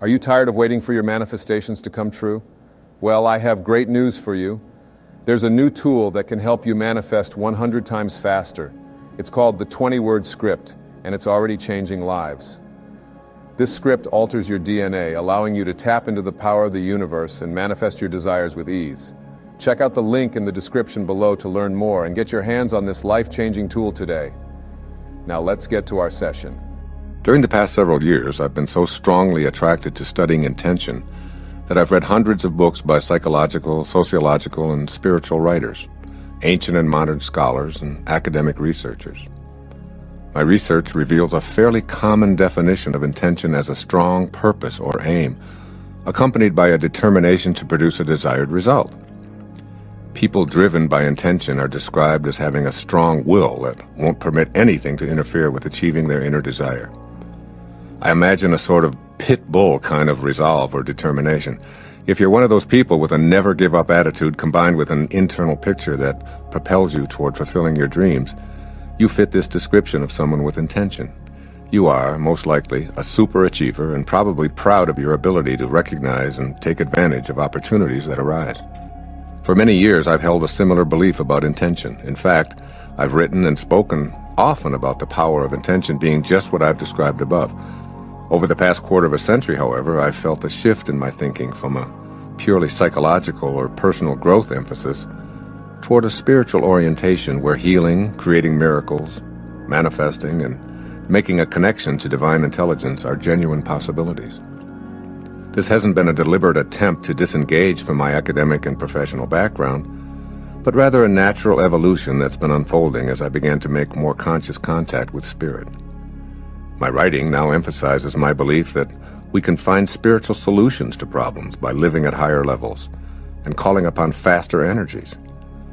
Are you tired of waiting for your manifestations to come true? Well, I have great news for you. There's a new tool that can help you manifest 100 times faster. It's called the 20-word script, and it's already changing lives. This script alters your DNA, allowing you to tap into the power of the universe and manifest your desires with ease. Check out the link in the description below to learn more and get your hands on this life-changing tool today. Now let's get to our session. During the past several years, I've been so strongly attracted to studying intention that I've read hundreds of books by psychological, sociological, and spiritual writers, ancient and modern scholars, and academic researchers. My research reveals a fairly common definition of intention as a strong purpose or aim, accompanied by a determination to produce a desired result. People driven by intention are described as having a strong will that won't permit anything to interfere with achieving their inner desire. I imagine a sort of pit bull kind of resolve or determination. If you're one of those people with a never-give-up attitude combined with an internal picture that propels you toward fulfilling your dreams, you fit this description of someone with intention. You are, most likely, a superachiever and probably proud of your ability to recognize and take advantage of opportunities that arise. For many years, I've held a similar belief about intention. In fact, I've written and spoken often about the power of intention being just what I've described above. Over the past quarter of a century, however, I've felt a shift in my thinking from a purely psychological or personal growth emphasis toward a spiritual orientation where healing, creating miracles, manifesting, and making a connection to divine intelligence are genuine possibilities. This hasn't been a deliberate attempt to disengage from my academic and professional background, but rather a natural evolution that's been unfolding as I began to make more conscious contact with spirit. My writing now emphasizes my belief that we can find spiritual solutions to problems by living at higher levels and calling upon faster energies.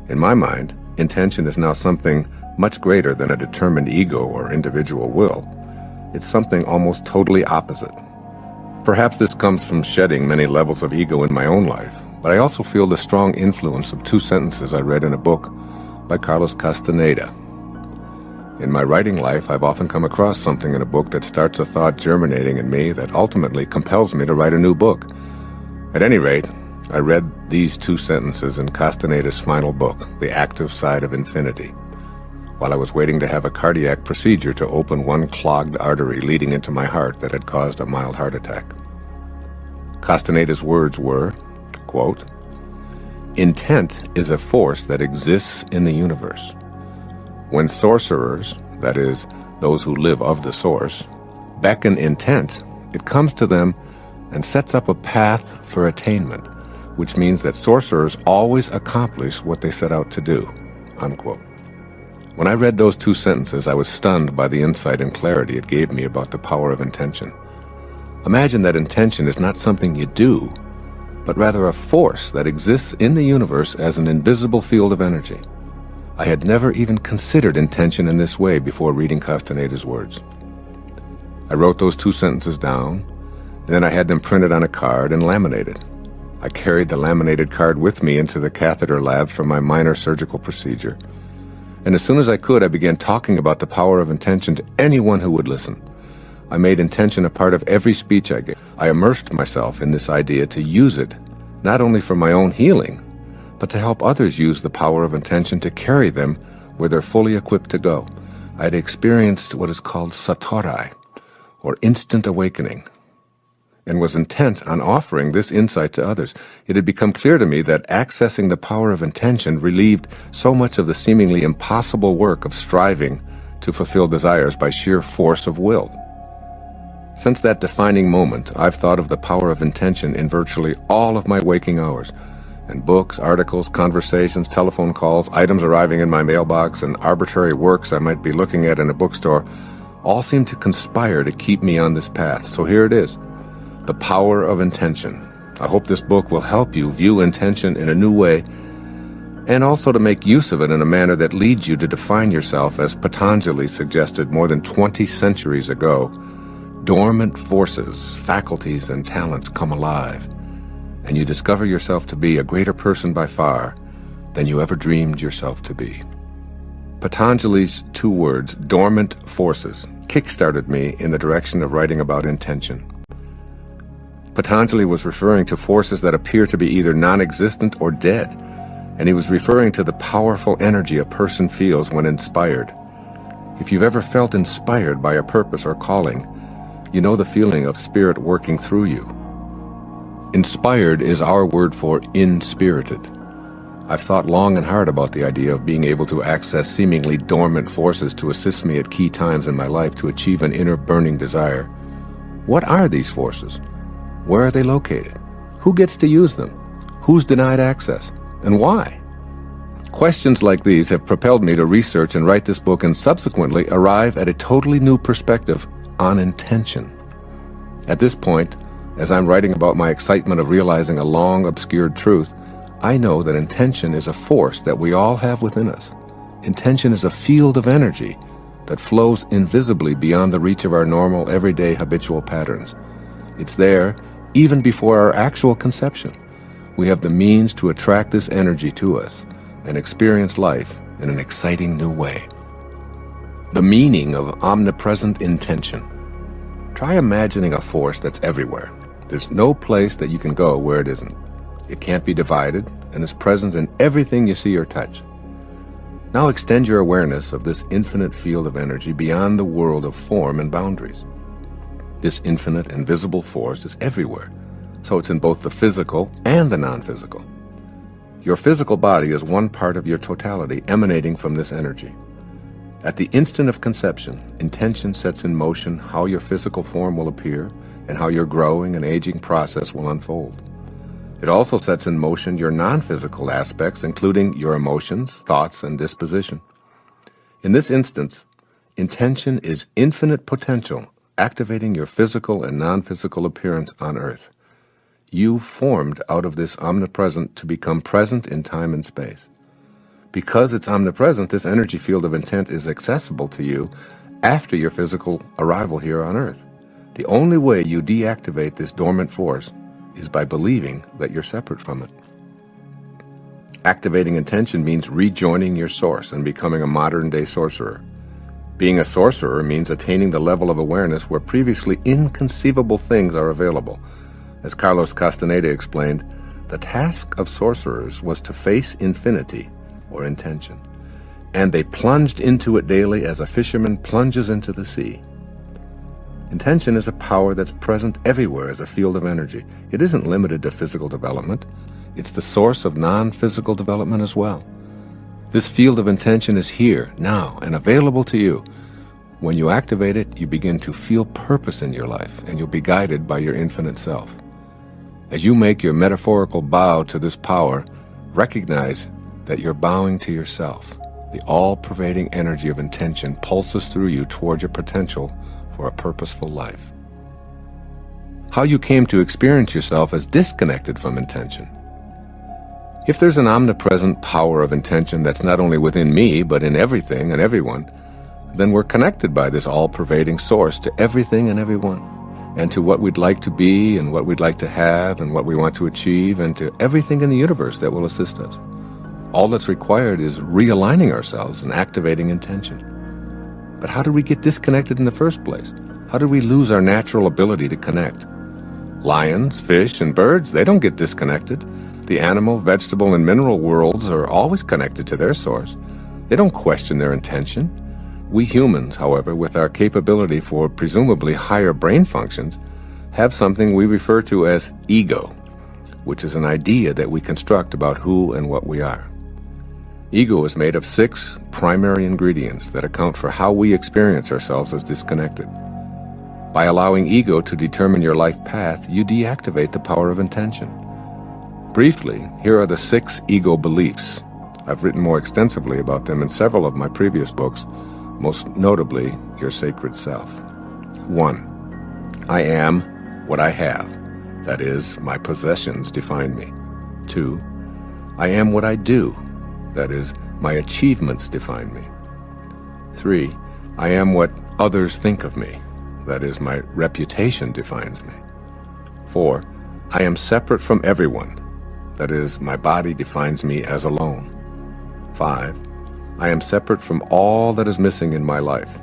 In my mind, intention is now something much greater than a determined ego or individual will. It's something almost totally opposite. Perhaps this comes from shedding many levels of ego in my own life, but I also feel the strong influence of two sentences I read in a book by Carlos Castaneda. In my writing life, I've often come across something in a book that starts a thought germinating in me that ultimately compels me to write a new book. At any rate, I read these two sentences in Castaneda's final book, The Active Side of Infinity, while I was waiting to have a cardiac procedure to open one clogged artery leading into my heart that had caused a mild heart attack. Castaneda's words were, quote, "Intent is a force that exists in the universe. When sorcerers, that is, those who live of the source, beckon intent, it comes to them and sets up a path for attainment, which means that sorcerers always accomplish what they set out to do," unquote. When I read those two sentences, I was stunned by the insight and clarity it gave me about the power of intention. Imagine that intention is not something you do, but rather a force that exists in the universe as an invisible field of energy. I had never even considered intention in this way before reading Castaneda's words. I wrote those two sentences down, and then I had them printed on a card and laminated. I carried the laminated card with me into the catheter lab for my minor surgical procedure. And as soon as I could, I began talking about the power of intention to anyone who would listen. I made intention a part of every speech I gave. I immersed myself in this idea to use it, not only for my own healing, but to help others use the power of intention to carry them where they're fully equipped to go. I had experienced what is called satori, or instant awakening, and was intent on offering this insight to others. It had become clear to me that accessing the power of intention relieved so much of the seemingly impossible work of striving to fulfill desires by sheer force of will. Since that defining moment, I've thought of the power of intention in virtually all of my waking hours, and books, articles, conversations, telephone calls, items arriving in my mailbox, and arbitrary works I might be looking at in a bookstore all seem to conspire to keep me on this path. So here it is. The power of intention. I hope this book will help you view intention in a new way, and also to make use of it in a manner that leads you to define yourself as Patanjali suggested more than 20 centuries ago. Dormant forces, faculties, and talents come alive, and you discover yourself to be a greater person by far than you ever dreamed yourself to be. Patanjali's two words, dormant forces, kick-started me in the direction of writing about intention. Patanjali was referring to forces that appear to be either non-existent or dead, and he was referring to the powerful energy a person feels when inspired. If you've ever felt inspired by a purpose or calling, you know the feeling of spirit working through you. Inspired is our word for inspirited. I've thought long and hard about the idea of being able to access seemingly dormant forces to assist me at key times in my life to achieve an inner burning desire. What are these forces? Where are they located? Who gets to use them? Who's denied access? And why? Questions like these have propelled me to research and write this book and subsequently arrive at a totally new perspective on intention. At this point, as I'm writing about my excitement of realizing a long obscured truth, I know that intention is a force that we all have within us. Intention is a field of energy that flows invisibly beyond the reach of our normal, everyday, habitual patterns. It's there even before our actual conception. We have the means to attract this energy to us and experience life in an exciting new way. The meaning of omnipresent intention. Try imagining a force that's everywhere. There's no place that you can go where it isn't. It can't be divided and is present in everything you see or touch. Now extend your awareness of this infinite field of energy beyond the world of form and boundaries. This infinite and visible force is everywhere, so it's in both the physical and the non-physical. Your physical body is one part of your totality emanating from this energy. At the instant of conception, intention sets in motion how your physical form will appear and how your growing and aging process will unfold. It also sets in motion your non-physical aspects, including your emotions, thoughts, and disposition. In this instance, intention is infinite potential, activating your physical and non-physical appearance on Earth. You formed out of this omnipresent to become present in time and space. Because it's omnipresent, this energy field of intent is accessible to you after your physical arrival here on Earth. The only way you deactivate this dormant force is by believing that you're separate from it. Activating intention means rejoining your source and becoming a modern-day sorcerer. Being a sorcerer means attaining the level of awareness where previously inconceivable things are available. As Carlos Castaneda explained, the task of sorcerers was to face infinity, or intention, and they plunged into it daily as a fisherman plunges into the sea. Intention is a power that's present everywhere as a field of energy. It isn't limited to physical development. It's the source of non-physical development as well. This field of intention is here, now, and available to you. When you activate it, you begin to feel purpose in your life, and you'll be guided by your infinite self. As you make your metaphorical bow to this power, recognize that you're bowing to yourself. The all-pervading energy of intention pulses through you toward your potential for a purposeful life. How you came to experience yourself as disconnected from intention. If there's an omnipresent power of intention that's not only within me, but in everything and everyone, then we're connected by this all-pervading source to everything and everyone, and to what we'd like to be and what we'd like to have and what we want to achieve, and to everything in the universe that will assist us. All that's required is realigning ourselves and activating intention. But how did we get disconnected in the first place? How did we lose our natural ability to connect? Lions, fish, and birds, they don't get disconnected. The animal, vegetable, and mineral worlds are always connected to their source. They don't question their intention. We humans, however, with our capability for presumably higher brain functions, have something we refer to as ego, which is an idea that we construct about who and what we are. Ego is made of 6 primary ingredients that account for how we experience ourselves as disconnected. By allowing ego to determine your life path, you deactivate the power of intention. Briefly, here are the 6 ego beliefs. I've written more extensively about them in several of my previous books, most notably Your Sacred Self. 1. I am what I have. That is, my possessions define me. 2. I am what I do. That is, my achievements define me. 3. I am what others think of me. That is, my reputation defines me. 4. I am separate from everyone. That is, my body defines me as alone. 5. I am separate from all that is missing in my life.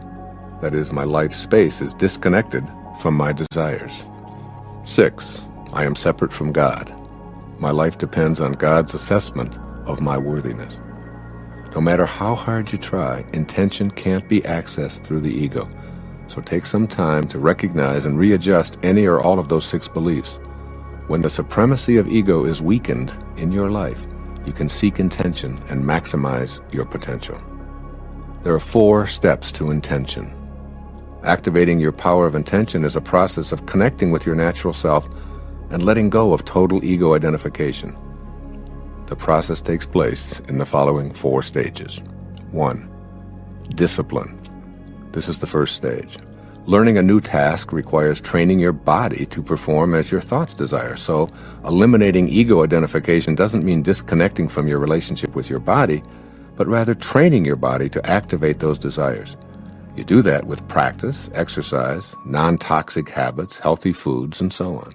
That is, my life space is disconnected from my desires. 6. I am separate from God. My life depends on God's assessment of my worthiness. No matter how hard you try, intention can't be accessed through the ego. So take some time to recognize and readjust any or all of those 6 beliefs. When the supremacy of ego is weakened in your life, you can seek intention and maximize your potential. There are 4 steps to intention. Activating your power of intention is a process of connecting with your natural self and letting go of total ego identification. The process takes place in the following 4 stages. 1. Discipline. This is the first stage. Learning a new task requires training your body to perform as your thoughts desire. So, eliminating ego identification doesn't mean disconnecting from your relationship with your body, but rather training your body to activate those desires. You do that with practice, exercise, non-toxic habits, healthy foods, and so on.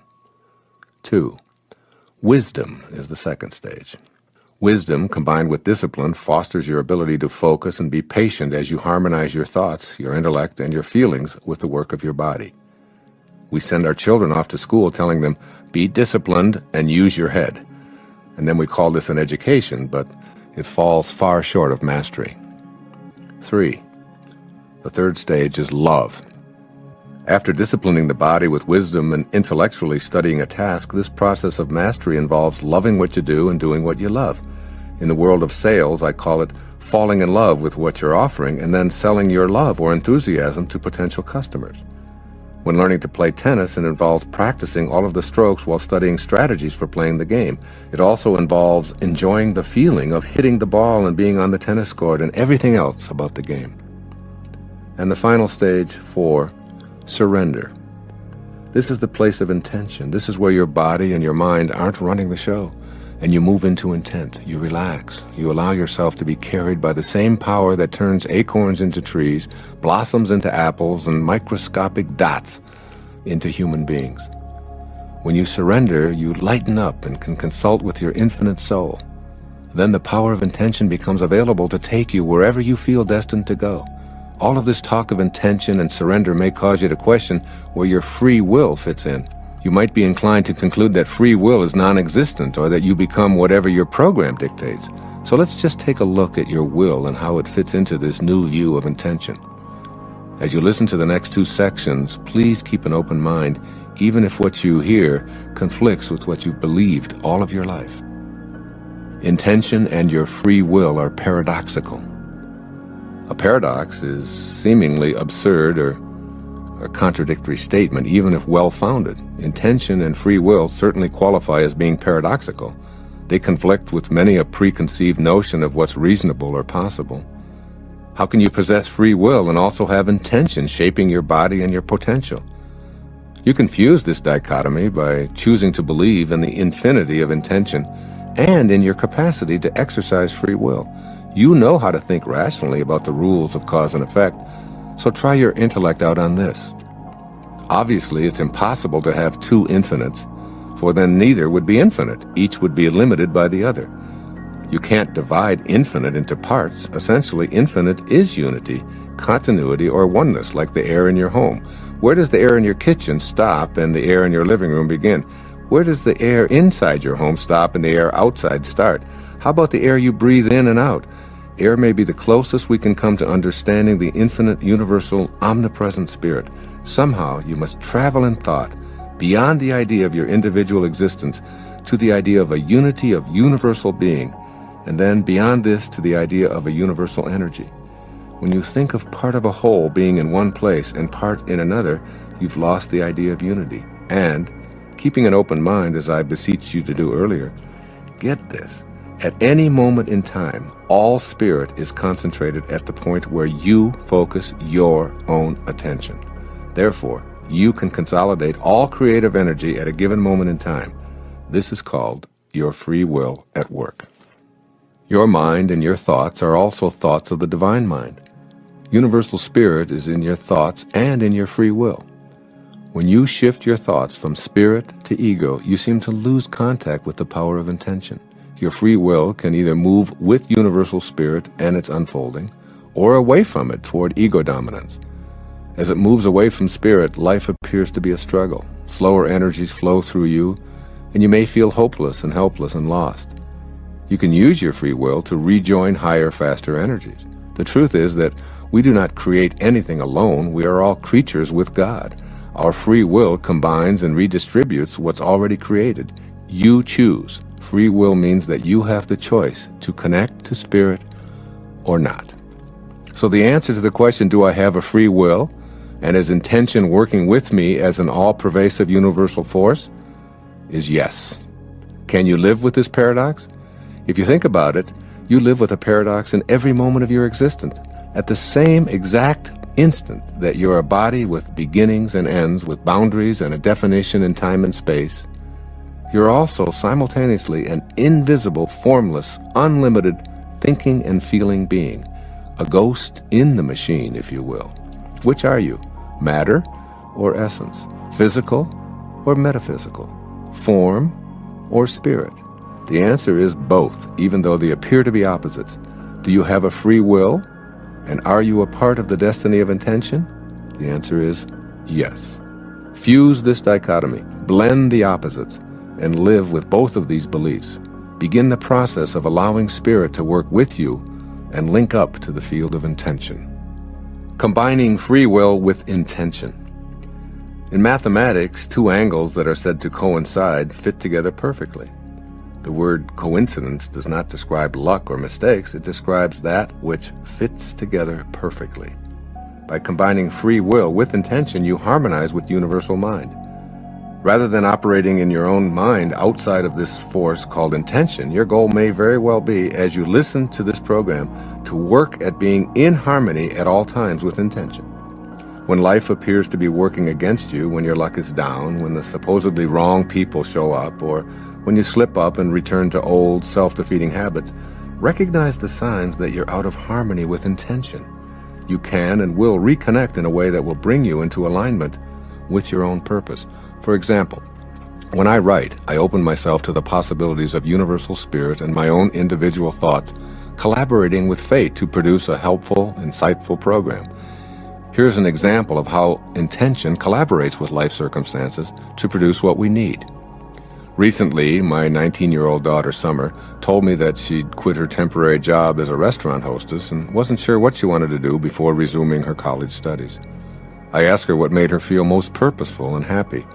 2. Wisdom is the second stage. Wisdom, combined with discipline, fosters your ability to focus and be patient as you harmonize your thoughts, your intellect, and your feelings with the work of your body. We send our children off to school telling them, be disciplined and use your head. And then we call this an education, but it falls far short of mastery. 3. The third stage is love. After disciplining the body with wisdom and intellectually studying a task, this process of mastery involves loving what you do and doing what you love. In the world of sales, I call it falling in love with what you're offering and then selling your love or enthusiasm to potential customers. When learning to play tennis, it involves practicing all of the strokes while studying strategies for playing the game. It also involves enjoying the feeling of hitting the ball and being on the tennis court and everything else about the game. And the final stage, 4, surrender. This is the place of intention. This is where your body and your mind aren't running the show, and you move into intent. You relax. You allow yourself to be carried by the same power that turns acorns into trees, blossoms into apples, and microscopic dots into human beings. When you surrender, you lighten up and can consult with your infinite soul. Then the power of intention becomes available to take you wherever you feel destined to go. All of this talk of intention and surrender may cause you to question where your free will fits in. You might be inclined to conclude that free will is non-existent or that you become whatever your program dictates. So let's just take a look at your will and how it fits into this new view of intention. As you listen to the next 2 sections, please keep an open mind, even if what you hear conflicts with what you've believed all of your life. Intention and your free will are paradoxical. A paradox is seemingly absurd or a contradictory statement, even if well-founded. Intention and free will certainly qualify as being paradoxical. They conflict with many a preconceived notion of what's reasonable or possible. How can you possess free will and also have intention shaping your body and your potential? You confuse this dichotomy by choosing to believe in the infinity of intention and in your capacity to exercise free will. You know how to think rationally about the rules of cause and effect, so try your intellect out on this. Obviously, it's impossible to have 2 infinites, for then neither would be infinite. Each would be limited by the other. You can't divide infinite into parts. Essentially, infinite is unity, continuity, or oneness, like the air in your home. Where does the air in your kitchen stop and the air in your living room begin? Where does the air inside your home stop and the air outside start? How about the air you breathe in and out? Air may be the closest we can come to understanding the infinite, universal, omnipresent spirit. Somehow, you must travel in thought beyond the idea of your individual existence to the idea of a unity of universal being, and then beyond this to the idea of a universal energy. When you think of part of a whole being in one place and part in another, you've lost the idea of unity. And, keeping an open mind, as I beseeched you to do earlier, get this. At any moment in time, all spirit is concentrated at the point where you focus your own attention. Therefore, you can consolidate all creative energy at a given moment in time. This is called your free will at work. Your mind and your thoughts are also thoughts of the divine mind. Universal spirit is in your thoughts and in your free will. When you shift your thoughts from spirit to ego, you seem to lose contact with the power of intention. Your free will can either move with universal spirit and its unfolding, or away from it toward ego dominance. As it moves away from spirit, life appears to be a struggle. Slower energies flow through you, and you may feel hopeless and helpless and lost. You can use your free will to rejoin higher, faster energies. The truth is that we do not create anything alone. We are all creatures with God. Our free will combines and redistributes what's already created. You choose. Free will means that you have the choice to connect to spirit or not. So the answer to the question, do I have a free will, and is intention working with me as an all-pervasive universal force, is yes. Can you live with this paradox? If you think about it, you live with a paradox in every moment of your existence. At the same exact instant that you're a body with beginnings and ends, with boundaries and a definition in time and space, you're also simultaneously an invisible, formless, unlimited thinking and feeling being, a ghost in the machine, if you will. Which are you? Matter or essence? Physical or metaphysical? Form or spirit? The answer is both, even though they appear to be opposites. Do you have a free will? And are you a part of the destiny of intention? The answer is yes. Fuse this dichotomy, blend the opposites, and live with both of these beliefs. Begin the process of allowing spirit to work with you and link up to the field of intention. Combining free will with intention. In mathematics, two angles that are said to coincide fit together perfectly. The word coincidence does not describe luck or mistakes. It describes that which fits together perfectly. By combining free will with intention, you harmonize with universal mind. Rather than operating in your own mind outside of this force called intention, your goal may very well be, as you listen to this program, to work at being in harmony at all times with intention. When life appears to be working against you, when your luck is down, when the supposedly wrong people show up, or when you slip up and return to old, self-defeating habits, recognize the signs that you're out of harmony with intention. You can and will reconnect in a way that will bring you into alignment with your own purpose. For example, when I write, I open myself to the possibilities of universal spirit and my own individual thoughts, collaborating with fate to produce a helpful, insightful program. Here's an example of how intention collaborates with life circumstances to produce what we need. Recently, my 19-year-old daughter, Summer, told me that she'd quit her temporary job as a restaurant hostess and wasn't sure what she wanted to do before resuming her college studies. I asked her what made her feel most purposeful and happy,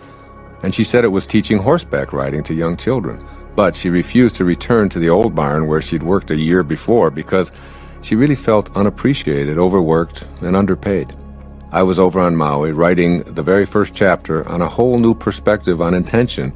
and she said it was teaching horseback riding to young children, but she refused to return to the old barn where she'd worked a year before because she really felt unappreciated, overworked, and underpaid. I was over on Maui writing the very first chapter on a whole new perspective on intention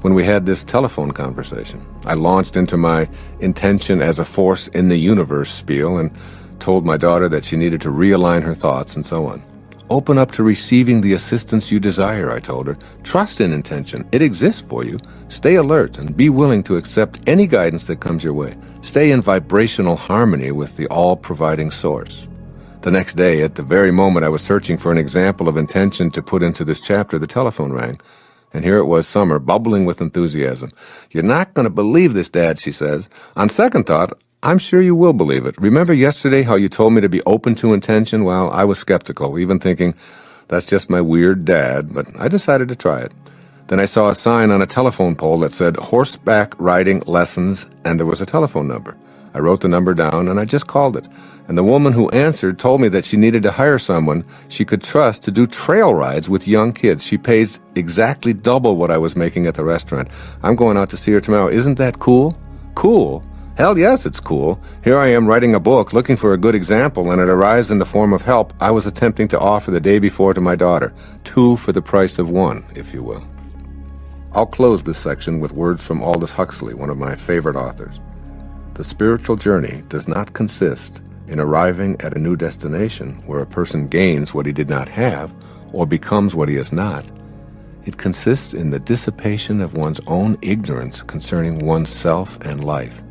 when we had this telephone conversation. I launched into my intention as a force in the universe spiel and told my daughter that she needed to realign her thoughts and so on. Open up to receiving the assistance you desire, I told her. Trust in intention. It exists for you. Stay alert and be willing to accept any guidance that comes your way. Stay in vibrational harmony with the all-providing source. The next day, at the very moment I was searching for an example of intention to put into this chapter, the telephone rang. And here it was, Summer, bubbling with enthusiasm. "You're not going to believe this, Dad," she says. "On second thought, I'm sure you will believe it. Remember yesterday how you told me to be open to intention? Well, I was skeptical, even thinking, that's just my weird dad, but I decided to try it. Then I saw a sign on a telephone pole that said horseback riding lessons, and there was a telephone number. I wrote the number down, and I just called it. And the woman who answered told me that she needed to hire someone she could trust to do trail rides with young kids. She pays exactly double what I was making at the restaurant. I'm going out to see her tomorrow. Isn't that cool?" Cool? Hell yes, it's cool. Here I am writing a book, looking for a good example, and it arrives in the form of help I was attempting to offer the day before to my daughter. 2 for the price of 1, if you will. I'll close this section with words from Aldous Huxley, one of my favorite authors. The spiritual journey does not consist in arriving at a new destination where a person gains what he did not have or becomes what he is not. It consists in the dissipation of one's own ignorance concerning one's self and life,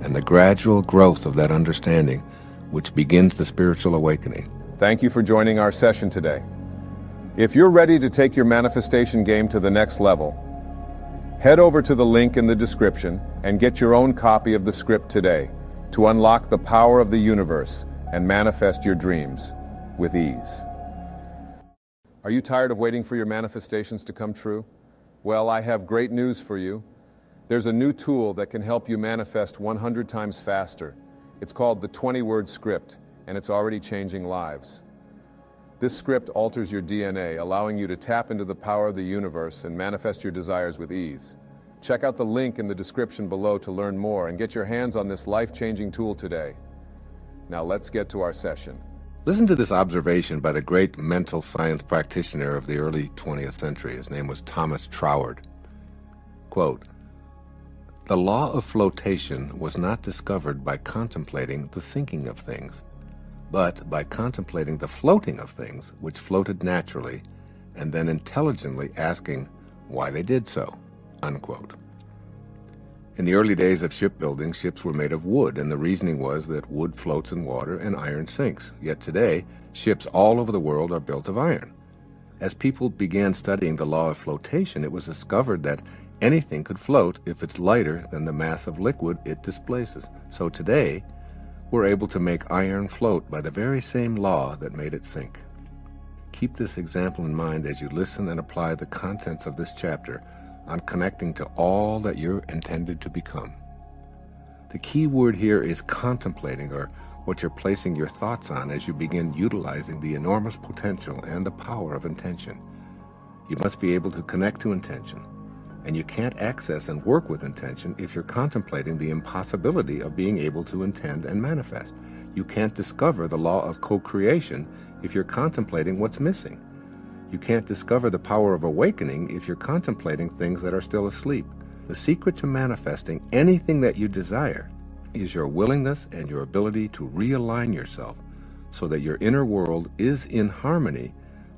and the gradual growth of that understanding which begins the spiritual awakening. Thank you for joining our session today. If you're ready to take your manifestation game to the next level, head over to the link in the description and get your own copy of the script today to unlock the power of the universe and manifest your dreams with ease. Are you tired of waiting for your manifestations to come true? Well, I have great news for you. There's a new tool that can help you manifest 100 times faster. It's called the 20-word script, and it's already changing lives. This script alters your DNA, allowing you to tap into the power of the universe and manifest your desires with ease. Check out the link in the description below to learn more and get your hands on this life-changing tool today. Now let's get to our session. Listen to this observation by the great mental science practitioner of the early 20th century. His name was Thomas Troward. Quote, "The law of flotation was not discovered by contemplating the sinking of things, but by contemplating the floating of things which floated naturally, and then intelligently asking why they did so." Unquote. In the early days of shipbuilding, ships were made of wood, and the reasoning was that wood floats in water and iron sinks. Yet today, ships all over the world are built of iron. As people began studying the law of flotation, it was discovered that anything could float if it's lighter than the mass of liquid it displaces. So today, we're able to make iron float by the very same law that made it sink. Keep this example in mind as you listen and apply the contents of this chapter on connecting to all that you're intended to become. The key word here is contemplating, or what you're placing your thoughts on as you begin utilizing the enormous potential and the power of intention. You must be able to connect to intention, and you can't access and work with intention if you're contemplating the impossibility of being able to intend and manifest. You can't discover the law of co-creation if you're contemplating what's missing. You can't discover the power of awakening if you're contemplating things that are still asleep. The secret to manifesting anything that you desire is your willingness and your ability to realign yourself so that your inner world is in harmony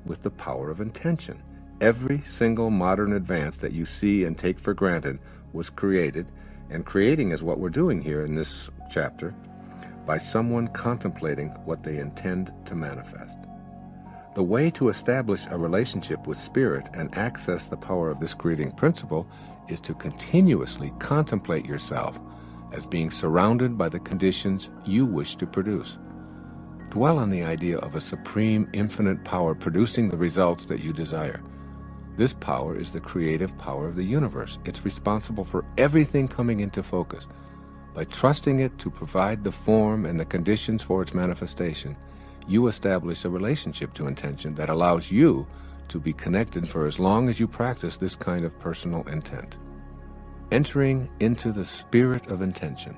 with the power of intention. Every single modern advance that you see and take for granted was created, and creating is what we're doing here in this chapter, by someone contemplating what they intend to manifest. The way to establish a relationship with spirit and access the power of this creating principle is to continuously contemplate yourself as being surrounded by the conditions you wish to produce. Dwell on the idea of a supreme, infinite power producing the results that you desire. This power is the creative power of the universe. It's responsible for everything coming into focus. By trusting it to provide the form and the conditions for its manifestation, you establish a relationship to intention that allows you to be connected for as long as you practice this kind of personal intent. Entering into the spirit of intention.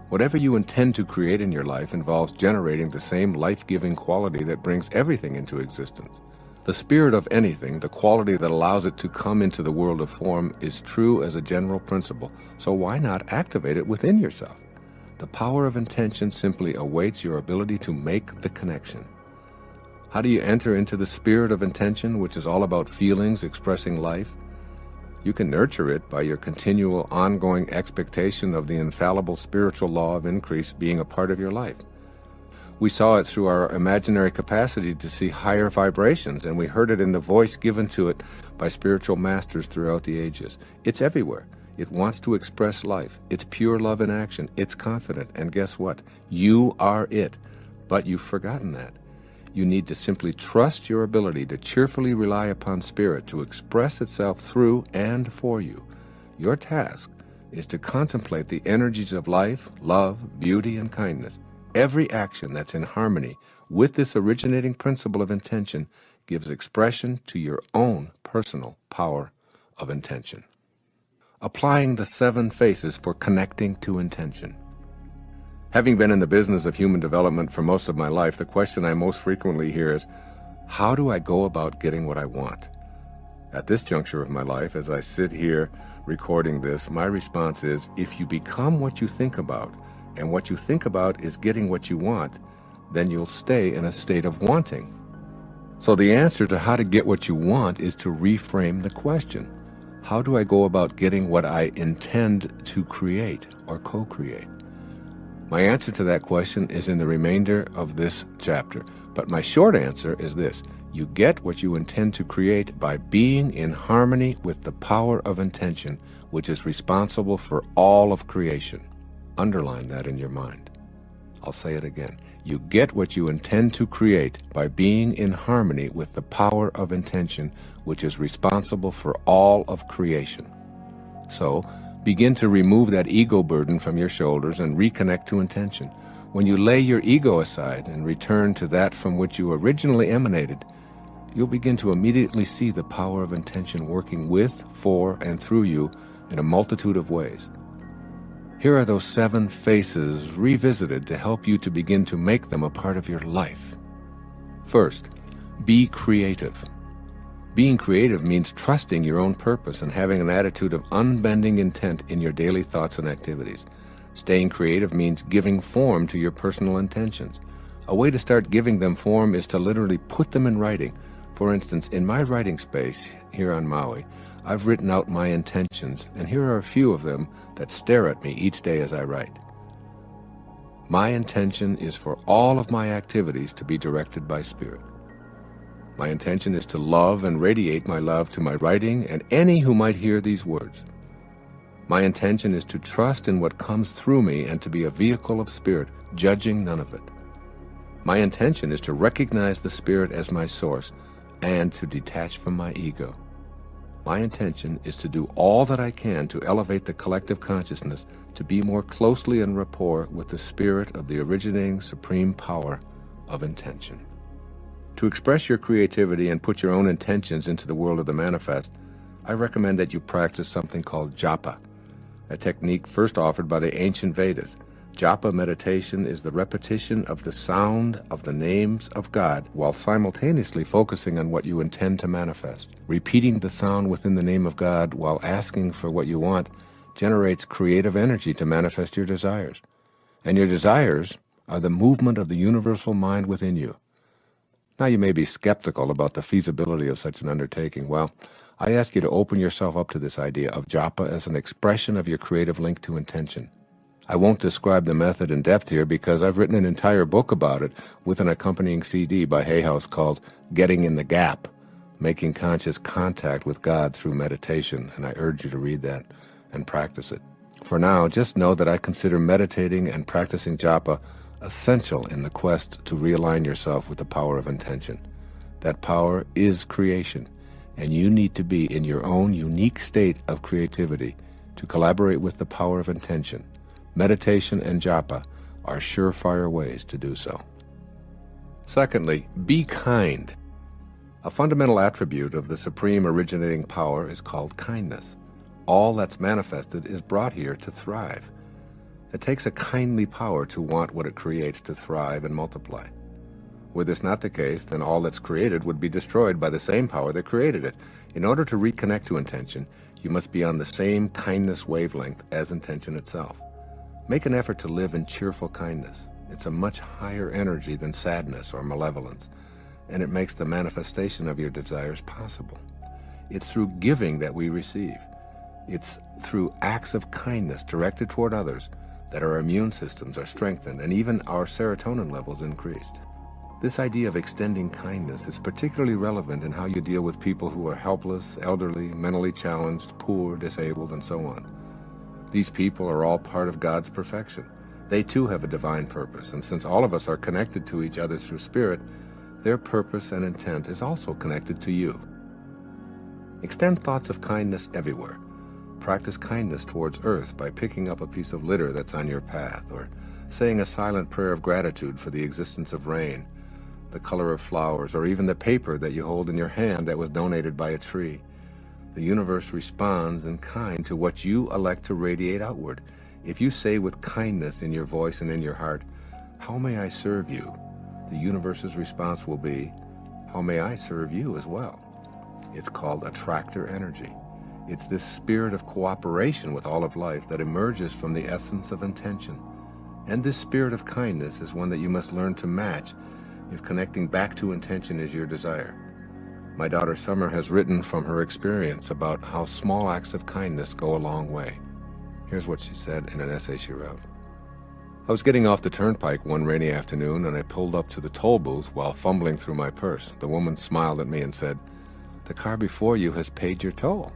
Whatever you intend to create in your life involves generating the same life-giving quality that brings everything into existence. The spirit of anything, the quality that allows it to come into the world of form, is true as a general principle, so why not activate it within yourself? The power of intention simply awaits your ability to make the connection. How do you enter into the spirit of intention, which is all about feelings expressing life? You can nurture it by your continual ongoing expectation of the infallible spiritual law of increase being a part of your life. We saw it through our imaginary capacity to see higher vibrations, and we heard it in the voice given to it by spiritual masters throughout the ages. It's everywhere. It wants to express life. It's pure love in action. It's confident. And guess what? You are it. But you've forgotten that. You need to simply trust your ability to cheerfully rely upon spirit to express itself through and for you. Your task is to contemplate the energies of life, love, beauty, and kindness. Every action that's in harmony with this originating principle of intention gives expression to your own personal power of intention. Applying the 7 phases for connecting to intention. Having been in the business of human development for most of my life, the question I most frequently hear is, how do I go about getting what I want? At this juncture of my life, as I sit here recording this, my response is, if you become what you think about, and what you think about is getting what you want, then you'll stay in a state of wanting. So the answer to how to get what you want is to reframe the question. How do I go about getting what I intend to create or co-create? My answer to that question is in the remainder of this chapter, but my short answer is this. You get what you intend to create by being in harmony with the power of intention, which is responsible for all of creation. Underline that in your mind. I'll say it again. You get what you intend to create by being in harmony with the power of intention, which is responsible for all of creation. So, begin to remove that ego burden from your shoulders and reconnect to intention. When you lay your ego aside and return to that from which you originally emanated, you'll begin to immediately see the power of intention working with, for, and through you in a multitude of ways. Here are those 7 faces revisited to help you to begin to make them a part of your life. First, be creative. Being creative means trusting your own purpose and having an attitude of unbending intent in your daily thoughts and activities. Staying creative means giving form to your personal intentions. A way to start giving them form is to literally put them in writing. For instance, in my writing space here on Maui, I've written out my intentions, and here are a few of them that stare at me each day as I write. My intention is for all of my activities to be directed by Spirit. My intention is to love and radiate my love to my writing and any who might hear these words. My intention is to trust in what comes through me and to be a vehicle of Spirit, judging none of it. My intention is to recognize the Spirit as my source and to detach from my ego. My intention is to do all that I can to elevate the collective consciousness to be more closely in rapport with the Spirit of the originating supreme power of intention. To express your creativity and put your own intentions into the world of the manifest, I recommend that you practice something called japa, a technique first offered by the ancient Vedas. Japa meditation is the repetition of the sound of the names of God while simultaneously focusing on what you intend to manifest. Repeating the sound within the name of God while asking for what you want generates creative energy to manifest your desires. And your desires are the movement of the universal mind within you. Now you may be skeptical about the feasibility of such an undertaking. Well, I ask you to open yourself up to this idea of japa as an expression of your creative link to intention. I won't describe the method in depth here because I've written an entire book about it with an accompanying CD by Hay House called Getting in the Gap, Making Conscious Contact with God Through Meditation, and I urge you to read that and practice it. For now, just know that I consider meditating and practicing japa essential in the quest to realign yourself with the power of intention. That power is creation, and you need to be in your own unique state of creativity to collaborate with the power of intention. Meditation and japa are surefire ways to do so. Secondly, be kind. A fundamental attribute of the supreme originating power is called kindness. All that's manifested is brought here to thrive. It takes a kindly power to want what it creates to thrive and multiply. Were this not the case, then all that's created would be destroyed by the same power that created it. In order to reconnect to intention, you must be on the same kindness wavelength as intention itself. Make an effort to live in cheerful kindness. It's a much higher energy than sadness or malevolence, and it makes the manifestation of your desires possible. It's through giving that we receive. It's through acts of kindness directed toward others that our immune systems are strengthened and even our serotonin levels increased. This idea of extending kindness is particularly relevant in how you deal with people who are helpless, elderly, mentally challenged, poor, disabled, and so on. These people are all part of God's perfection. They too have a divine purpose, and since all of us are connected to each other through Spirit, their purpose and intent is also connected to you. Extend thoughts of kindness everywhere. Practice kindness towards earth by picking up a piece of litter that's on your path, or saying a silent prayer of gratitude for the existence of rain, the color of flowers, or even the paper that you hold in your hand that was donated by a tree. The universe responds in kind to what you elect to radiate outward. If you say with kindness in your voice and in your heart, "How may I serve you?" the universe's response will be, "How may I serve you as well?" It's called attractor energy. It's this spirit of cooperation with all of life that emerges from the essence of intention. And this spirit of kindness is one that you must learn to match if connecting back to intention is your desire. My daughter Summer has written from her experience about how small acts of kindness go a long way. Here's what she said in an essay she wrote. I was getting off the turnpike one rainy afternoon and I pulled up to the toll booth while fumbling through my purse. The woman smiled at me and said, "The car before you has paid your toll."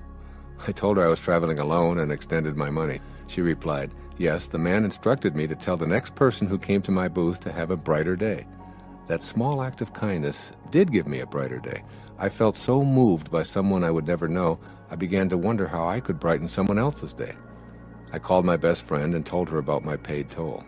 I told her I was traveling alone and extended my money. She replied, Yes, the man instructed me to tell the next person who came to my booth to have a brighter day. That small act of kindness did give me a brighter day. I felt so moved by someone I would never know, I began to wonder how I could brighten someone else's day. I called my best friend and told her about my paid toll.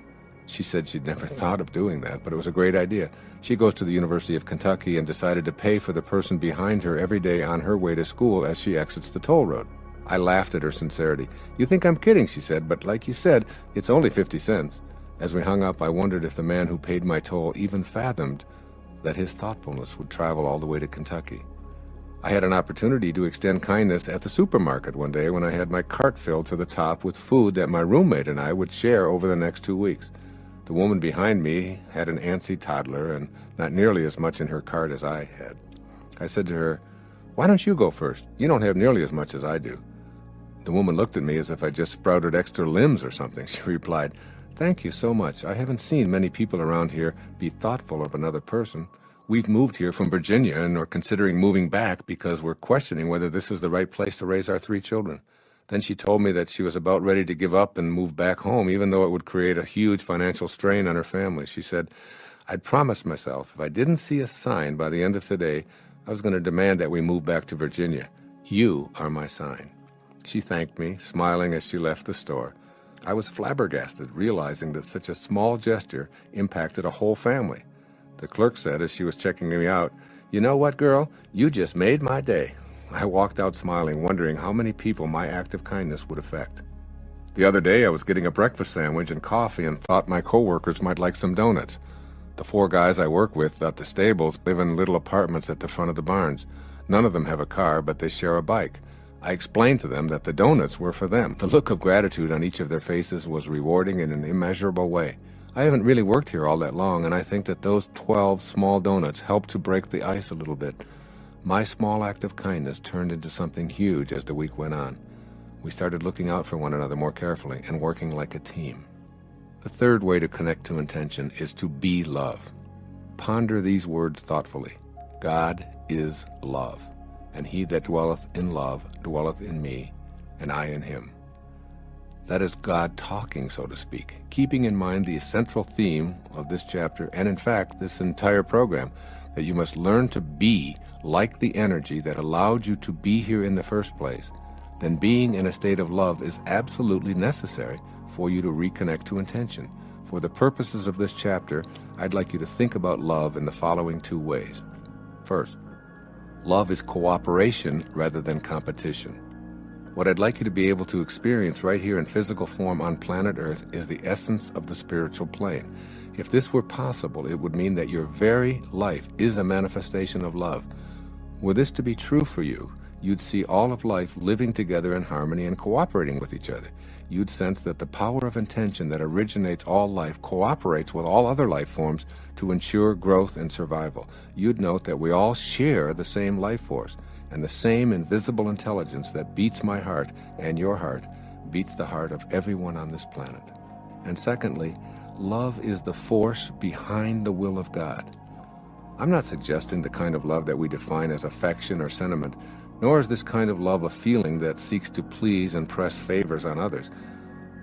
She said she'd never thought of doing that, but it was a great idea. She goes to the University of Kentucky and decided to pay for the person behind her every day on her way to school as she exits the toll road. I laughed at her sincerity. "You think I'm kidding," she said, "but like you said, it's only 50 cents. As we hung up, I wondered if the man who paid my toll even fathomed that his thoughtfulness would travel all the way to Kentucky. I had an opportunity to extend kindness at the supermarket one day when I had my cart filled to the top with food that my roommate and I would share over the next 2 weeks. The woman behind me had an antsy toddler and not nearly as much in her cart as I had. I said to her, "Why don't you go first? You don't have nearly as much as I do." The woman looked at me as if I just sprouted extra limbs or something. She replied, "Thank you so much. I haven't seen many people around here be thoughtful of another person. We've moved here from Virginia and are considering moving back because we're questioning whether this is the right place to raise our 3 children." Then she told me that she was about ready to give up and move back home, even though it would create a huge financial strain on her family. She said, "I'd promised myself if I didn't see a sign by the end of today, I was going to demand that we move back to Virginia. You are my sign." She thanked me, smiling as she left the store. I was flabbergasted, realizing that such a small gesture impacted a whole family. The clerk said as she was checking me out, "You know what, girl? You just made my day." I walked out smiling, wondering how many people my act of kindness would affect. The other day, I was getting a breakfast sandwich and coffee and thought my coworkers might like some donuts. The 4 guys I work with at the stables live in little apartments at the front of the barns. None of them have a car, but they share a bike. I explained to them that the donuts were for them. The look of gratitude on each of their faces was rewarding in an immeasurable way. I haven't really worked here all that long, and I think that those 12 small donuts helped to break the ice a little bit. My small act of kindness turned into something huge as the week went on. We started looking out for one another more carefully and working like a team. The third way to connect to intention is to be love. Ponder these words thoughtfully. God is love, and he that dwelleth in love dwelleth in me, and I in him. That is God talking, so to speak, keeping in mind the central theme of this chapter, and in fact, this entire program, that you must learn to be like the energy that allowed you to be here in the first place. Then being in a state of love is absolutely necessary for you to reconnect to intention. For the purposes of this chapter, I'd like you to think about love in the following 2 ways. First, love is cooperation rather than competition. What I'd like you to be able to experience right here in physical form on planet Earth is the essence of the spiritual plane. If this were possible, it would mean that your very life is a manifestation of love. Were this to be true for you, you'd see all of life living together in harmony and cooperating with each other. You'd sense that the power of intention that originates all life cooperates with all other life forms to ensure growth and survival. You'd note that we all share the same life force, and the same invisible intelligence that beats my heart and your heart beats the heart of everyone on this planet. And secondly, love is the force behind the will of God. I'm not suggesting the kind of love that we define as affection or sentiment, nor is this kind of love a feeling that seeks to please and press favors on others.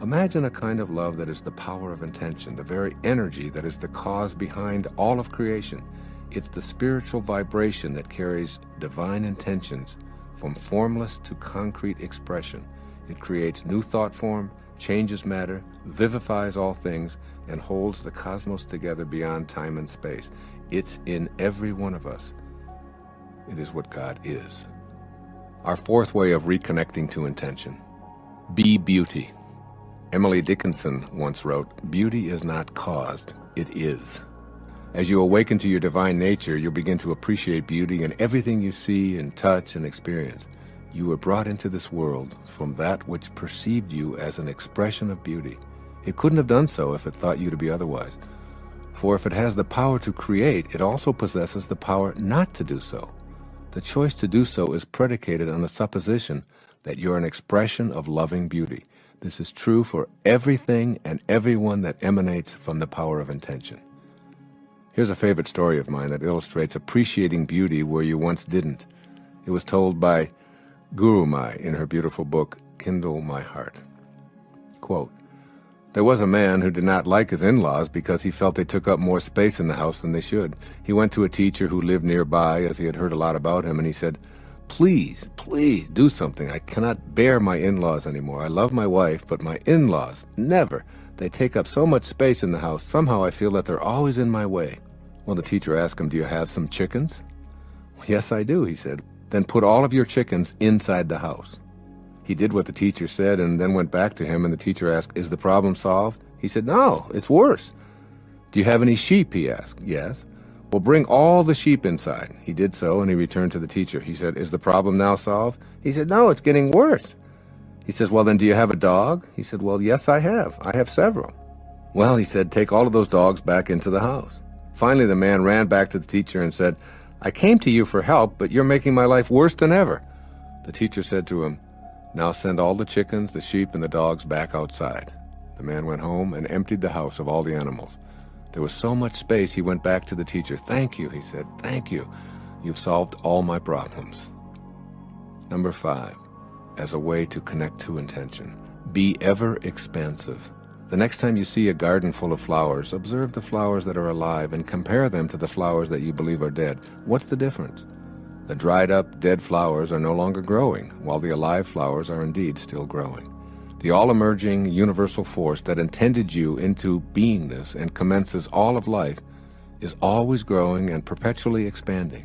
Imagine a kind of love that is the power of intention, the very energy that is the cause behind all of creation. It's the spiritual vibration that carries divine intentions from formless to concrete expression. It creates new thought form, changes matter, vivifies all things, and holds the cosmos together beyond time and space. It's in every one of us. It is what God is. Our fourth way of reconnecting to intention. Be beauty. Emily Dickinson once wrote, "Beauty is not caused, it is." As you awaken to your divine nature, you'll begin to appreciate beauty in everything you see and touch and experience. You were brought into this world from that which perceived you as an expression of beauty. It couldn't have done so if it thought you to be otherwise. For if it has the power to create, it also possesses the power not to do so. The choice to do so is predicated on the supposition that you're an expression of loving beauty. This is true for everything and everyone that emanates from the power of intention. Here's a favorite story of mine that illustrates appreciating beauty where you once didn't. It was told by Guru Mai in her beautiful book, Kindle My Heart. Quote, There was a man who did not like his in-laws because he felt they took up more space in the house than they should. He went to a teacher who lived nearby, as he had heard a lot about him, and he said, "Please, please do something. I cannot bear my in-laws anymore. I love my wife, but my in-laws, never. They take up so much space in the house. Somehow I feel that they're always in my way." Well, the teacher asked him, "Do you have some chickens?" "Yes, I do," he said. "Then put all of your chickens inside the house." He did what the teacher said and then went back to him, and the teacher asked, "Is the problem solved?" He said, "No, it's worse." "Do you have any sheep?" he asked. "Yes." "Well, bring all the sheep inside." He did so, and he returned to the teacher. He said, "Is the problem now solved?" He said, "No, it's getting worse." He says, "Well, then do you have a dog?" He said, "Well, yes, I have. I have several." "Well," he said, "take all of those dogs back into the house." Finally, the man ran back to the teacher and said, "I came to you for help, but you're making my life worse than ever." The teacher said to him, "Now send all the chickens, the sheep, and the dogs back outside." The man went home and emptied the house of all the animals. There was so much space, he went back to the teacher. "Thank you," he said. "Thank you. You've solved all my problems." Number 5, as a way to connect to intention, be ever expansive. The next time you see a garden full of flowers, observe the flowers that are alive and compare them to the flowers that you believe are dead. What's the difference? The dried up, dead flowers are no longer growing, while the alive flowers are indeed still growing. The all-emerging universal force that intended you into beingness and commences all of life is always growing and perpetually expanding.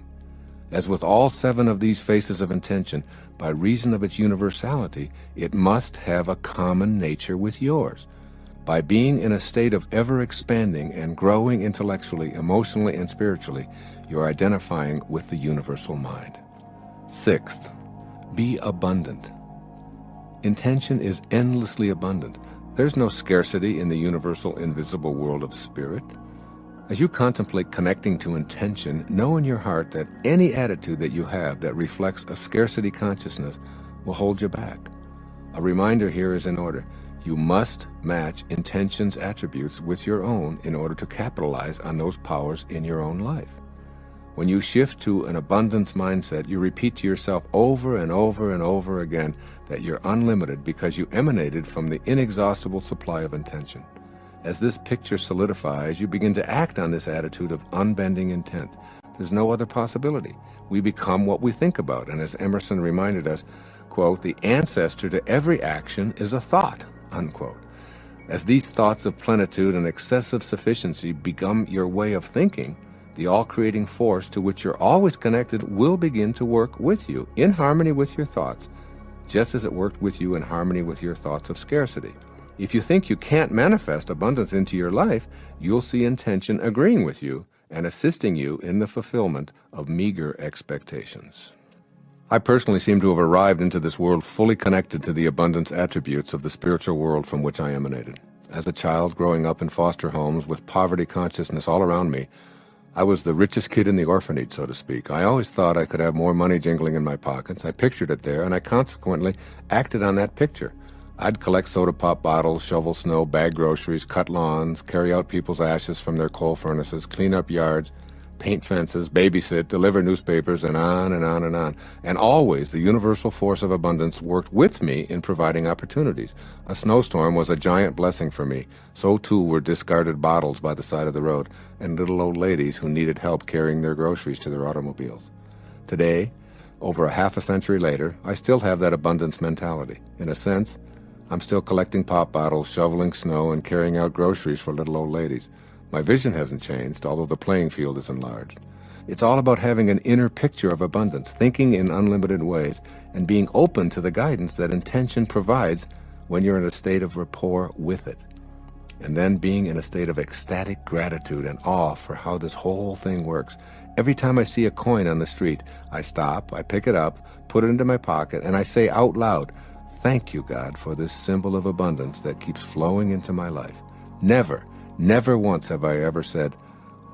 As with all 7 of these faces of intention, by reason of its universality, it must have a common nature with yours. By being in a state of ever-expanding and growing intellectually, emotionally, and spiritually, you're identifying with the universal mind. 6th, be abundant. Intention is endlessly abundant. There's no scarcity in the universal invisible world of spirit. As you contemplate connecting to intention, know in your heart that any attitude that you have that reflects a scarcity consciousness will hold you back. A reminder here is in order. You must match intention's attributes with your own in order to capitalize on those powers in your own life. When you shift to an abundance mindset, you repeat to yourself over and over and over again that you're unlimited because you emanated from the inexhaustible supply of intention. As this picture solidifies, you begin to act on this attitude of unbending intent. There's no other possibility. We become what we think about, and as Emerson reminded us, quote, "The ancestor to every action is a thought," unquote. As these thoughts of plenitude and excessive sufficiency become your way of thinking, the all-creating force to which you're always connected will begin to work with you, in harmony with your thoughts, just as it worked with you in harmony with your thoughts of scarcity. If you think you can't manifest abundance into your life, you'll see intention agreeing with you and assisting you in the fulfillment of meager expectations. I personally seem to have arrived into this world fully connected to the abundance attributes of the spiritual world from which I emanated. As a child growing up in foster homes with poverty consciousness all around me, I was the richest kid in the orphanage, so to speak. I always thought I could have more money jingling in my pockets. I pictured it there, and I consequently acted on that picture. I'd collect soda pop bottles, shovel snow, bag groceries, cut lawns, carry out people's ashes from their coal furnaces, clean up yards, paint fences, babysit, deliver newspapers, and on and on and on. And always the universal force of abundance worked with me in providing opportunities. A snowstorm was a giant blessing for me. So too were discarded bottles by the side of the road and little old ladies who needed help carrying their groceries to their automobiles. Today, over a half a century later, I still have that abundance mentality. In a sense, I'm still collecting pop bottles, shoveling snow, and carrying out groceries for little old ladies. My vision hasn't changed, although the playing field is enlarged. It's all about having an inner picture of abundance, thinking in unlimited ways, and being open to the guidance that intention provides when you're in a state of rapport with it. And then being in a state of ecstatic gratitude and awe for how this whole thing works. Every time I see a coin on the street, I stop, I pick it up, put it into my pocket, and I say out loud, "Thank you, God, for this symbol of abundance that keeps flowing into my life." Never once have I ever said,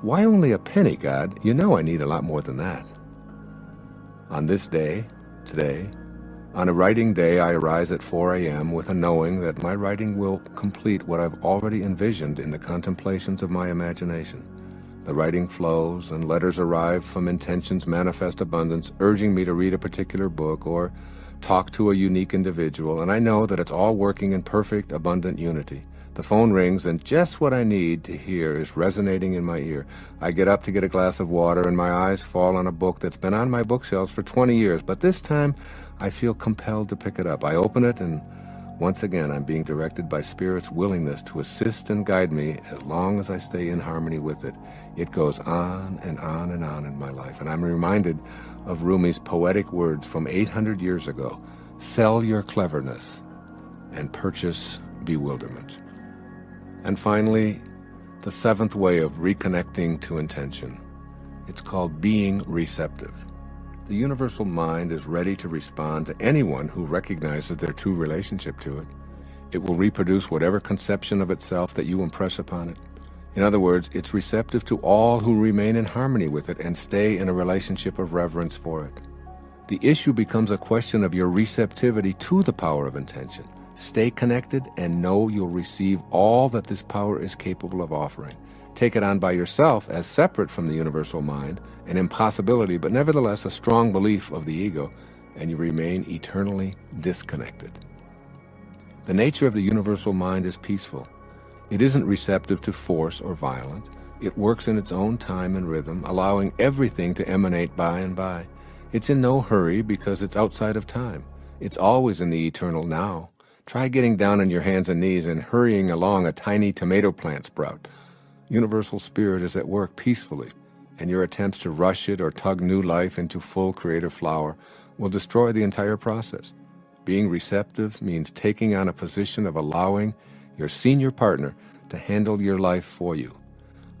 "Why only a penny, God? You know I need a lot more than that." On this day, today, on a writing day, I arise at 4 a.m. with a knowing that my writing will complete what I've already envisioned in the contemplations of my imagination. The writing flows, and letters arrive from intention's manifest abundance, urging me to read a particular book or talk to a unique individual, and I know that it's all working in perfect, abundant unity. The phone rings, and just what I need to hear is resonating in my ear. I get up to get a glass of water, and my eyes fall on a book that's been on my bookshelves for 20 years, but this time I feel compelled to pick it up. I open it, and once again I'm being directed by Spirit's willingness to assist and guide me as long as I stay in harmony with it. It goes on and on and on in my life, and I'm reminded of Rumi's poetic words from 800 years ago: sell your cleverness and purchase bewilderment. And finally, the seventh way of reconnecting to intention. It's called being receptive. The universal mind is ready to respond to anyone who recognizes their true relationship to it. It will reproduce whatever conception of itself that you impress upon it. In other words, it's receptive to all who remain in harmony with it and stay in a relationship of reverence for it. The issue becomes a question of your receptivity to the power of intention. Stay connected and know you'll receive all that this power is capable of offering. Take it on by yourself as separate from the universal mind, an impossibility, but nevertheless a strong belief of the ego, and you remain eternally disconnected. The nature of the universal mind is peaceful. It isn't receptive to force or violence. It works in its own time and rhythm, allowing everything to emanate by and by. It's in no hurry because it's outside of time. It's always in the eternal now. Try getting down on your hands and knees and hurrying along a tiny tomato plant sprout. Universal Spirit is at work peacefully, and your attempts to rush it or tug new life into full creative flower will destroy the entire process. Being receptive means taking on a position of allowing your senior partner to handle your life for you.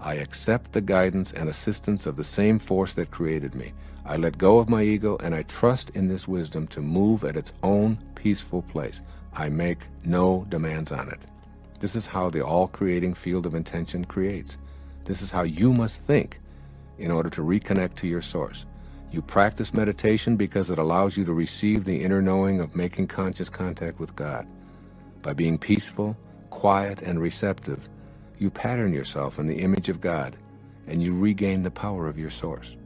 I accept the guidance and assistance of the same force that created me. I let go of my ego, and I trust in this wisdom to move at its own peaceful place. I make no demands on it. This is how the all-creating field of intention creates. This is how you must think in order to reconnect to your source. You practice meditation because it allows you to receive the inner knowing of making conscious contact with God. By being peaceful, quiet, and receptive, you pattern yourself in the image of God, and you regain the power of your source.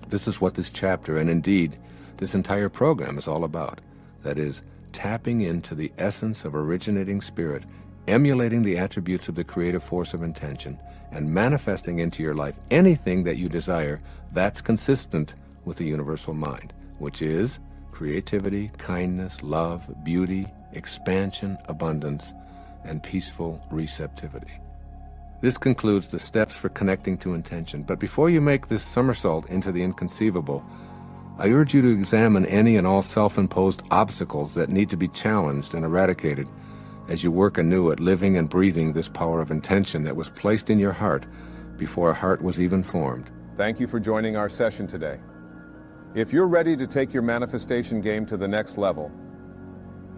This is what this chapter, and indeed this entire program, is all about. That is, tapping into the essence of originating spirit, emulating the attributes of the creative force of intention, and manifesting into your life anything that you desire that's consistent with the universal mind, which is creativity, kindness, love, beauty, expansion, abundance, and peaceful receptivity. This concludes the steps for connecting to intention. But before you make this somersault into the inconceivable, I urge you to examine any and all self-imposed obstacles that need to be challenged and eradicated as you work anew at living and breathing this power of intention that was placed in your heart before a heart was even formed. Thank you for joining our session today. If you're ready to take your manifestation game to the next level,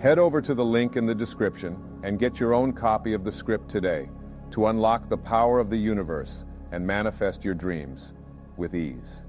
head over to the link in the description and get your own copy of the script today to unlock the power of the universe and manifest your dreams with ease.